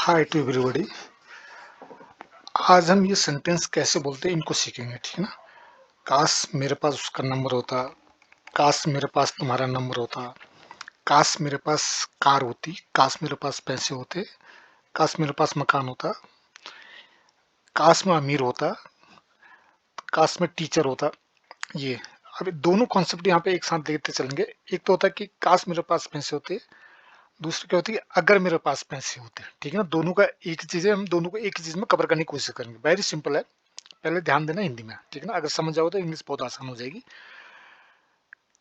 Hi to everybody. आज हम ये सेंटेंस कैसे बोलते हैं इनको सीखेंगे, ठीक है ना। काश मेरे पास उसका नंबर होता, काश मेरे पास तुम्हारा नंबर होता, काश मेरे पास कार होती, काश मेरे पास पैसे होते, काश मेरे पास मकान होता, काश मैं अमीर होता, काश मैं टीचर होता। ये अभी दोनों कॉन्सेप्ट यहाँ पे एक साथ देखते चलेंगे। एक तो होता है कि काश मेरे पास पैसे होते, दूसरी क्या होती है अगर मेरे पास पैसे होते, ठीक है ना। दोनों का एक ही चीज है, हम दोनों को एक ही चीज में कवर करने की कोशिश करेंगे। वेरी सिंपल है, पहले ध्यान देना हिंदी में, ठीक है ना। अगर समझ जाओ तो इंग्लिश बहुत आसान हो जाएगी।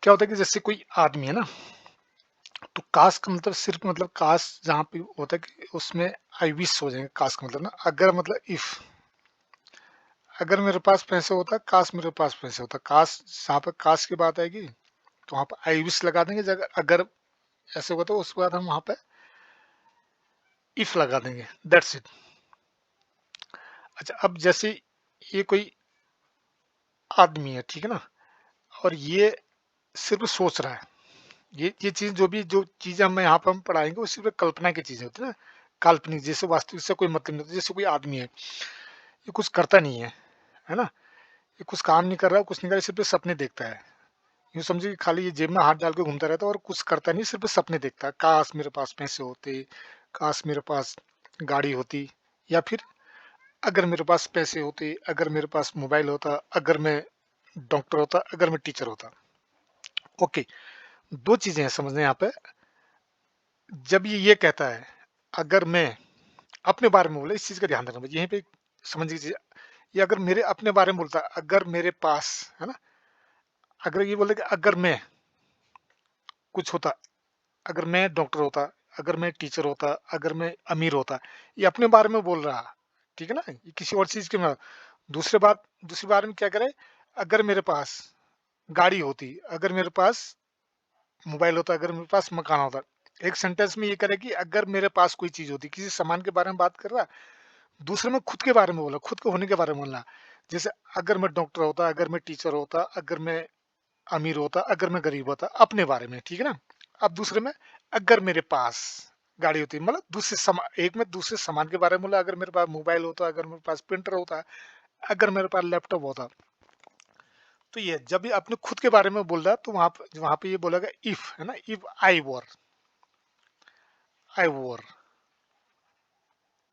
क्या होता है कि जैसे कोई आदमी है ना, तो काश का मतलब सिर्फ मतलब काश जहाँ पे होता है कि उसमें आई विश हो जाएंगे। काश का मतलब ना अगर मतलब इफ, अगर मेरे पास पैसे होता, काश मेरे पास पैसे होता। काश जहाँ पे काश की बात आएगी तो वहाँ पे आई विश लगा देंगे। जगह अगर ऐसे होगा तो उसके बाद हम वहाँ पे इफ लगा देंगे, दैट्स इट। अच्छा, अब जैसे ये कोई आदमी है, ठीक है ना, और ये सिर्फ सोच रहा है। ये चीज जो चीजें हम यहाँ पे हम पढ़ाएंगे वो सिर्फ कल्पना की चीजें होती है ना, काल्पनिक। जैसे वास्तविक से कोई मतलब नहीं होता। जैसे कोई आदमी है, ये कुछ करता नहीं है ना, ये कुछ काम नहीं कर रहा, कुछ नहीं कर रहा, सिर्फ सपने देखता है। यूँ समझिए कि खाली ये जेब में हाथ डाल के घूमता रहता है और कुछ करता नहीं, सिर्फ सपने देखता है। काश मेरे पास पैसे होते, काश मेरे पास गाड़ी होती, या फिर अगर मेरे पास पैसे होते, अगर मेरे पास मोबाइल होता, अगर मैं डॉक्टर होता, अगर मैं टीचर होता। ओके, दो चीजें हैं समझने यहाँ पे। जब ये कहता है अगर मैं अपने बारे में बोला, इस चीज का ध्यान रखना यहीं पे समझ लीजिए। ये अगर मेरे अपने बारे में बोलता है, अगर मेरे पास, है ना, अगर ये बोले कि अगर मैं कुछ होता, अगर मैं डॉक्टर होता, अगर मैं टीचर होता, अगर मैं अमीर होता, ये अपने बारे में बोल रहा, ठीक है ना। ये किसी और चीज के में। दूसरी बार में क्या करे, अगर मेरे पास गाड़ी होती, अगर मेरे पास मोबाइल होता, अगर मेरे पास मकान होता। एक सेंटेंस में ये करे कि अगर मेरे पास कोई चीज होती, किसी सामान के बारे में बात कर रहा। दूसरे में खुद के बारे में बोला, खुद के होने के बारे में बोलना। जैसे अगर मैं डॉक्टर होता, अगर मैं टीचर होता, अगर मैं अमीर होता, अगर मैं गरीब होता, अपने बारे में, ठीक है ना। अब दूसरे में अगर मेरे पास गाड़ी होती, मतलब एक में दूसरे सामान के बारे में बोला। अगर मेरे पास मोबाइल होता, अगर मेरे पास प्रिंटर होता, अगर मेरे पास लैपटॉप होता। तो ये जब ये अपने खुद के बारे में बोल रहा है तो वहां पे ये बोलेगा इफ, है ना। इफ आई वोर,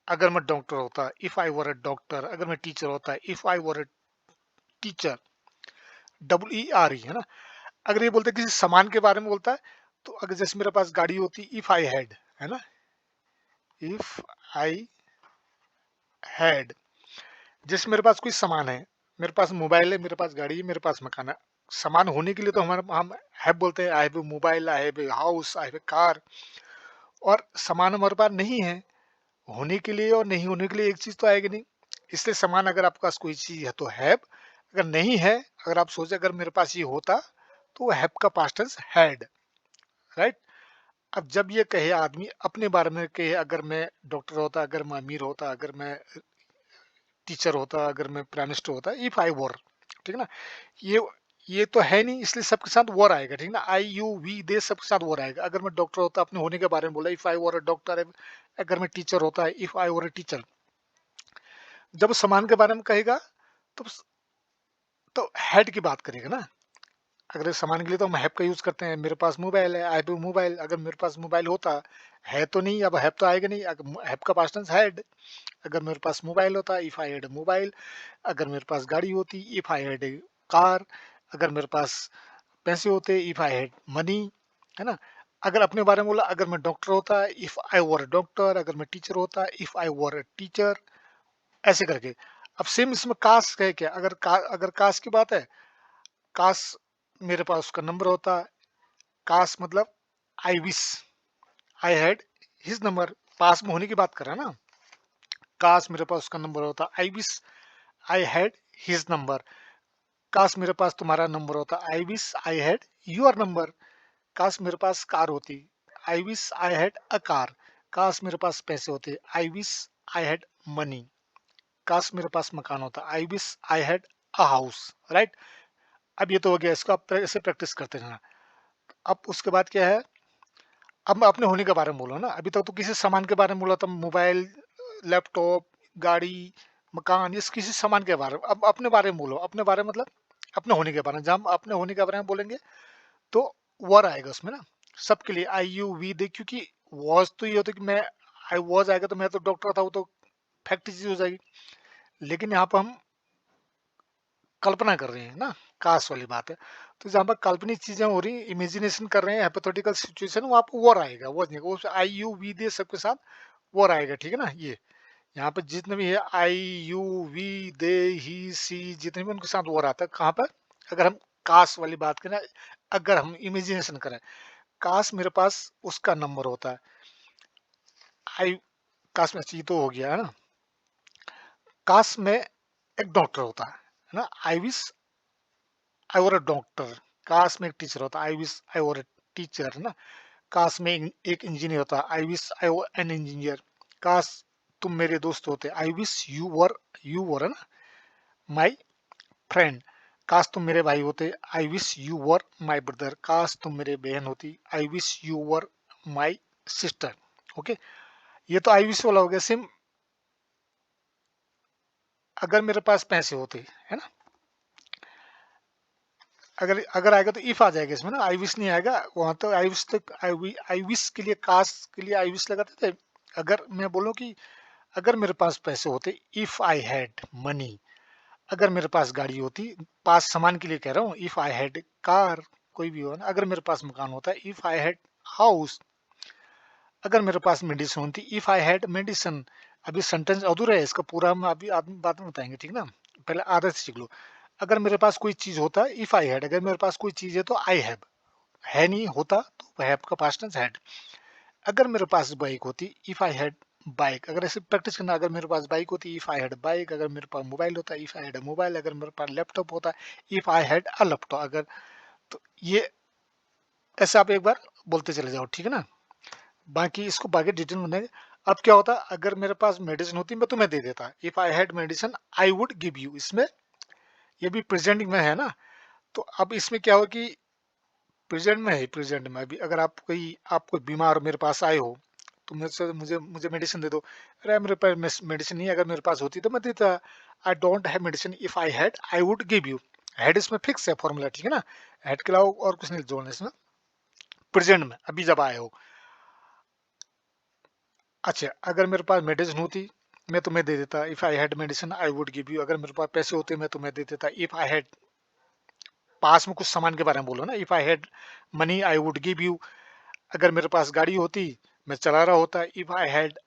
अगर मैं डॉक्टर होता, if I were a doctor, अगर मैं टीचर होता, if I were a teacher, WERE, है ना। अगर ये बोलते किसी सामान के बारे में बोलता है, तो अगर जैसे मेरे पास गाड़ी होती, इफ आई हैड, है ना, इफ आई हैड। जैसे मेरे पास कोई सामान है, मेरे पास मोबाइल है, मेरे पास गाड़ी है, मेरे पास मकान है। सामान होने के लिए तो हम हैव बोलते हैं, I have mobile, I have house, I have car. और सामान हमारे पास नहीं है, होने के लिए और नहीं होने के लिए एक चीज तो आएगी नहीं। इसलिए समान, अगर आपके पास कोई चीज है तो हैव, अगर नहीं है, अगर आप सोचे अगर मेरे पास ये होता, तो हैव का पास्ट टेंस हैड, राइट। अब जब ये कहे आदमी अपने बारे में कहे, अगर मैं डॉक्टर होता, अगर मैं अमीर होता, अगर मैं टीचर होता, अगर मैं प्राइम मिनिस्टर होता, इफ आई वर, ठीक है ना। ये ये तो है नहीं, इसलिए सबके साथ वर आएगा, ठीक है ना। आई यू वी दे सबके साथ वर आएगा। अगर मैं डॉक्टर होता, अपने होने के बारे में बोला, if I were a doctor. अगर मैं टीचर होता, if I were a teacher. जब सामान के बारे में कहेगा तो हेड की बात करेगा ना। अगर इस सामान के लिए तो हम हैव का यूज करते हैं। मेरे पास मोबाइल है, आई हैव मोबाइल। अगर मेरे पास मोबाइल होता, है तो नहीं, अब हैव तो आएगा नहीं, हैव का पास्ट टेंस हैड। अगर मेरे पास मोबाइल होता, इफ आई हैड मोबाइल। अगर मेरे पास गाड़ी होती, इफ आई हैड कार। अगर मेरे पास पैसे होते, इफ आई हैड मनी, है ना। अगर अपने बारे में बोला, अगर मैं डॉक्टर होता, इफ आई वर डॉक्टर। अगर मैं टीचर होता, इफ आई वर टीचर, ऐसे करके। अब सेम इसमें काश है क्या, अगर काश की बात है, काश मेरे पास उसका नंबर होता। काश मतलब I wish I had his number, पास में होने की बात कर रहा है ना। काश मेरे पास उसका नंबर होता, आई wish I had his number. काश मेरे पास तुम्हारा नंबर होता, आई wish I had your number. काश मेरे पास कार होती, आई wish I had a car. काश मेरे पास पैसे होते, आई विश आई हैड मनी। काश मेरे पास मकान होता, आई wish I had a house, right. अब ये तो हो गया, इसको आप ऐसे प्रैक्टिस करते रहना। अब उसके बाद क्या है, अब मैं अपने होने के बारे में बोलो ना। अभी तक तो किसी सामान के बारे में बोला था, मोबाइल, लैपटॉप, गाड़ी, मकान, ये किसी सामान के बारे में। अब अपने बारे में बोलो, अपने बारे में मतलब अपने होने के बारे में। जब हम अपने होने के बारे में बोलेंगे तो वर आएगा उसमें ना, सबके लिए आई यू वी दे, क्योंकि वॉज तो ये होता है कि मैं, आई वॉज आएगा तो मैं तो डॉक्टर था, वो तो फैक्ट चीज हो जाएगी। लेकिन यहाँ पर हम कल्पना कर रहे हैं ना, काश वाली बात है। तो जहाँ पर काल्पनिक चीजें हो रही, इमेजिनेशन कर रहे हैं, हाइपोथेटिकल सिचुएशन, वहाँ पर वॉर आएगा, वॉज नहीं, वो आई यू वी दे सबके साथ वॉर आएगा, ठीक है ना। ये यहाँ पे जितने भी है आई यू वी दे ही सी, जितने भी उनके साथ वॉर आता है, कहाँ पर, अगर हम काश वाली बात करें, अगर हम इमेजिनेशन करें, काश मेरे पास उसका नंबर होता है, आई, काश में ये तो हो गया है ना, काश में एक डॉक्टर होता है ना, आई wish I were a doctor. काश में एक टीचर होता, आई wish I were a teacher, है ना। काश में एक इंजीनियर होता, आई wish I were an engineer. काश तुम मेरे दोस्त होते, आई विश यू वर, है ना, माई फ्रेंड। काश तुम मेरे भाई होते, I wish you were my brother. काश तुम मेरे बहन होती, I wish you were my sister. Okay, ये तो आई विश वाला हो गया। सेम अगर मेरे पास पैसे होते, है ना, अगर अगर आएगा तो इफ आ जाएगा इसमें ना, आई विश नहीं आएगा वहां। तो आई विश तक, आई विश के लिए, काश के लिए आई विश लगाते थे। अगर मैं बोलूं कि अगर मेरे पास पैसे होते, इफ आई हैड मनी, अगर मेरे पास गाड़ी होती, पास सामान के लिए कह रहा हूँ, इफ आई हैड कार, कोई भी हो ना, अगर मेरे पास मकान होता, इफ आई हैड हाउस, अगर मेरे पास मेडिसिन होती, इफ आई हैड मेडिसिन। अभी सेंटेंस अधूरा है, इसका पूरा हम अभी आदमी बाद में बताएंगे, ठीक ना। पहले आदत सीख लो। अगर मेरे पास कोई चीज होता, इफ आई हैड, अगर मेरे पास कोई चीज है तो आई हैव, है नहीं होता तो हैव का पास्ट टेंस हैड। अगर मेरे पास बाइक होती, इफ आई हैड बाइक, अगर ऐसे प्रैक्टिस करना, अगर मेरे पास बाइक होती, इफ आई हैड बाइक। अगर मेरे पास मोबाइल होता, इफ आई हैड मोबाइल। अगर मेरे पास लैपटॉप होता, if I had a laptop. अगर, तो ये ऐसे आप एक बार बोलते चले जाओ, ठीक है ना। बाकी इसको बाकी डिटेल में नहीं। अब क्या होता, अगर मेरे पास मेडिसिन होती, मैं तुम्हें दे देता, if I had medicine I would give you. इसमें ये भी प्रेजेंट में है ना। तो अब इसमें क्या हो कि प्रेजेंट में है, प्रेजेंट में अभी अगर आप कोई बीमार मेरे पास आए हो, तो मुझसे मुझे मुझे मेडिसिन दे दो। अरे मेरे पास मेडिसिन नहीं है, अगर मेरे पास होती तो मैं देता। I don't have medicine, if I had I would give you. Had इसमें फिक्स है फॉर्मूला, ठीक है ना। हैड के अलावा और कुछ नहीं जोड़ना इसमें, प्रेजेंट में अभी जब आए हो। अच्छा, अगर मेरे पास मेडिसिन होती, मैं तुम्हें दे देता, if I had medicine I would give you. अगर मेरे पास पैसे होते, मैं तुम्हें दे देता, इफ आई हैड, पास में कुछ सामान के बारे में बोलो ना, if I had money I would give you. अगर मेरे पास गाड़ी होती, मैं चला रहा होता, if I had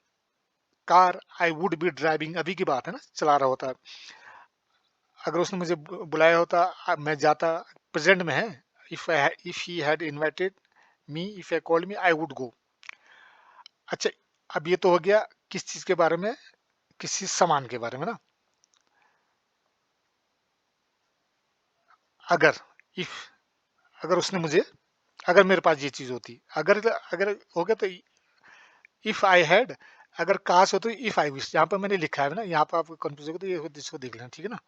car I would be driving. अभी की बात है ना, चला रहा होता। अगर उसने मुझे बुलाया होता, मैं जाता, प्रेजेंट में है। If he had invited me, if I called me I would go. अच्छा, अब ये तो हो गया किस चीज के बारे में, किसी सामान के बारे में ना। अगर, इफ, अगर उसने मुझे, अगर मेरे पास ये चीज होती, अगर अगर हो गया तो इफ आई हैड। अगर काश हो तो इफ आई विश। यहाँ पर मैंने लिखा है ना, यहाँ पर आपको कंफ्यूज होगा तो ये इसको देख लेना, ठीक है ना।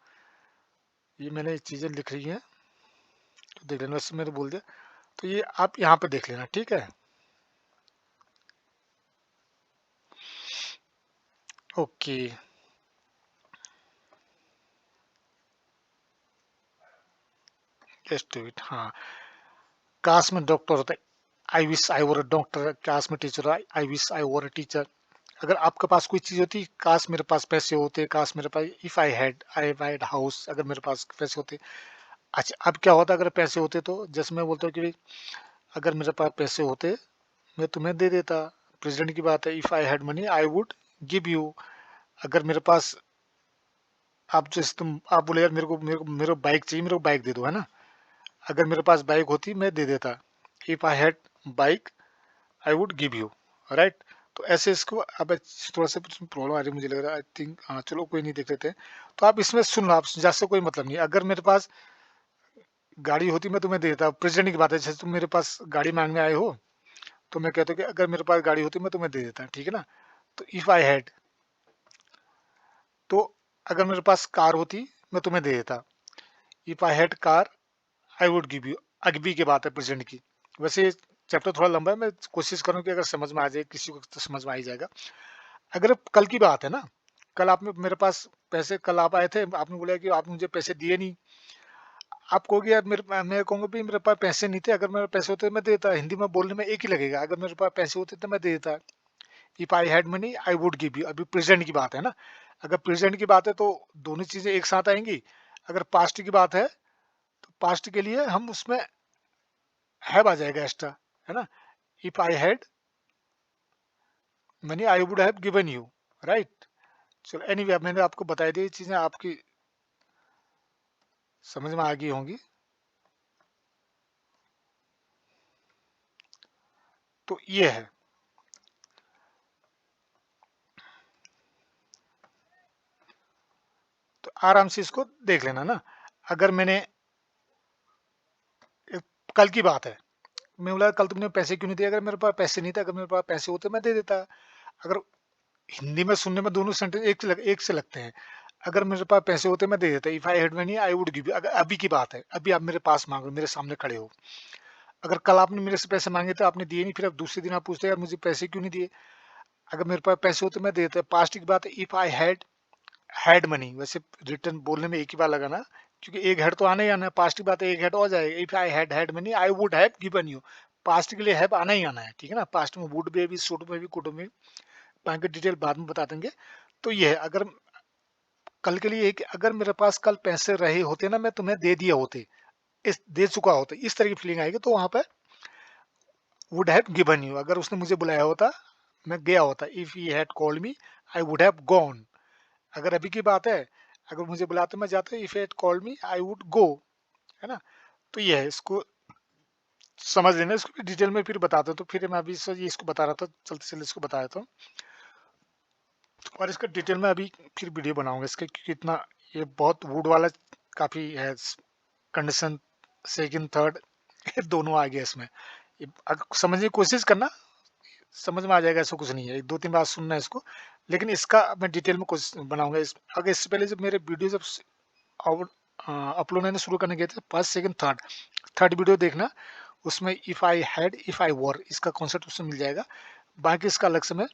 ये मैंने चीजें लिख रही हैं तो देख लेना, वैसे मैंने बोल दिया तो ये आप यहाँ पे देख लेना, ठीक है। Okay, just do it. हाँ, काश में डॉक्टर होता है, आई wish I were a doctor. काश में teacher, I wish I were a teacher. अगर आपके पास कोई चीज होती, काश मेरे पास पैसे होते, काश मेरे पास, इफ आई हैड हाउस, अगर मेरे पास पैसे होते। अच्छा, अब क्या होता अगर पैसे होते, तो जैसे मैं बोलता हूँ कि अगर मेरे पास पैसे होते, मैं तुम्हें दे देता। प्रेसिडेंट की बात है, if I had money I would give you. अगर मेरे पास, आप जैसे आप बोले यार मेरे को बाइक चाहिए, मेरे को बाइक दे दो, है ना। अगर मेरे पास बाइक होती, मैं दे देता, if I had bike I would give you, right. तो ऐसे इसको, अब थोड़ा सा प्रॉब्लम आ रही है मुझे लग रहा है, आई थिंक। हाँ चलो कोई नहीं, देख लेते हैं। तो आप इसमें सुन लो, आप जैसे कोई मतलब नहीं। अगर मेरे पास गाड़ी होती, मैं तुम्हें दे देता। प्रेजेंट की बात है, जैसे तुम मेरे पास गाड़ी मांगने आए हो, तो मैं कहता हूँ कि अगर मेरे पास गाड़ी होती, मैं तुम्हें दे देता, ठीक है ना। तो इफ आई हैड, तो अगर मेरे पास कार होती, मैं तुम्हें दे देता, if I had car I would give you. अगबी की बात है, प्रेजेंट की। वैसे चैप्टर थोड़ा लंबा है, मैं कोशिश करूँ कि अगर समझ में आ जाए किसी को तो समझ में आ ही जाएगा। अगर कल की बात है ना, कल आपने मेरे पास पैसे, कल आप आए थे, आपने बोला कि आपने मुझे पैसे दिए नहीं। आप कहोगे यार मैं कहूँगा भी मेरे पास पैसे नहीं थे, अगर मेरे पैसे होते मैं दे देता। हिंदी में बोलने में एक ही लगेगा, अगर मेरे पास पैसे होते तो मैं दे देता। If I had money I would give you. अभी प्रेजेंट की बात है ना, अगर प्रेजेंट की बात है तो दोनों चीजें एक साथ आएंगी। अगर पास्ट की बात है तो पास्ट के लिए हम उसमें हैव आ जाएगा एक्स्ट्रा, है ना। If I had money I would have given you, right. चलो एनीवे, अब मैंने आपको बताई दी चीजें, आपकी समझ में आ गई होंगी। तो ये है, तो आराम से इसको देख लेना ना। अगर मैंने कल की बात है, मैं बोला कल तुमने पैसे क्यों नहीं दिए, अगर मेरे पास पैसे नहीं थे, अगर मेरे पास पैसे होते मैं दे देता। अगर हिंदी में सुनने में दोनों सेंटेंस एक से लगते हैं। अगर मेरे पास पैसे होते मैं दे देता। If I had money I would give you. अगर अभी की बात है, अभी आप मेरे पास मांग रहे हो, मेरे सामने खड़े हो। अगर कल आपने मेरे से पैसे मांगे तो आपने दिए नहीं, फिर अब दूसरे दिन आप पूछते यार मुझे पैसे क्यों नहीं दिए। अगर मेरे पास पैसे होते मैं दे देता। पास्ट की बात है, इफ आई हैड मनी। वैसे रिटर्न बोलने में एक ही बार लगाना, क्योंकि एक हेड तो आना ही आना है। पास्ट की बात है, एक हेड हो जाएगा। If I had money I would have given you. Past के लिए हैव आना ही आना है, ठीक है ना। पास्ट में वुड में भी, शुड में भी, कुड में भी। बाकी डिटेल बाद में बता देंगे। तो ये है, अगर कल के लिए कि अगर मेरे पास कल पैसे रहे होते ना, मैं तुम्हें दे दिए होते, इस दे चुका होता, इस तरह की फीलिंग आएगी। तो वहां पर वुड हैव गिवन यू। अगर उसने मुझे बुलाया होता मैं गया होता। If he had called me I would have gone. अगर अभी की बात है, अगर मुझे बुलाते मैं जाता, if had called me I would go, है ना। तो ये है, इसको समझ लेना। इसको डिटेल में फिर बताता हूँ। तो फिर मैं अभी ये इसको बता रहा था, चलते चलते इसको बता देता हूँ। और इसका डिटेल में अभी फिर वीडियो बनाऊंगा इसके, क्योंकि इतना ये बहुत वुड वाला काफी है। कंडीशन सेकंड थर्ड दोनों आ गया इसमें। समझने की कोशिश करना, समझ में आ जाएगा। ऐसा कुछ नहीं है, एक दो तीन बार सुनना है इसको। लेकिन इसका मैं डिटेल में कोशिश बनाऊंगा। अगर इससे पहले जब मेरे वीडियो जब अपलोड होने शुरू करने गए थे, first second third, third video देखना। उसमें if I had, if I were, इसका कॉन्सेप्ट उसमें मिल जाएगा। बाकी इसका अलग से मैं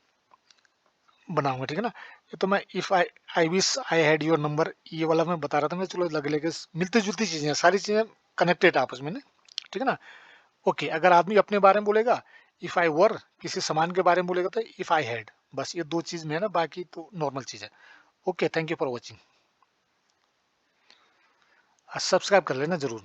बनाऊंगा, ठीक है ना। ये तो मैं if I I wish I had your number, ये वाला मैं बता रहा था मैं। चलो लगे लगे मिलती जुलती चीजें हैं, सारी चीजें कनेक्टेड आपस में ना, ठीक है ना। ओके, अगर आदमी अपने बारे में बोलेगा इफ आई वर, किसी सामान के बारे में बोलेगा तो इफ आई हैड। बस ये दो चीज में है ना, बाकी तो नॉर्मल चीज है। Okay, thank you for watching. Subscribe कर लेना जरूर।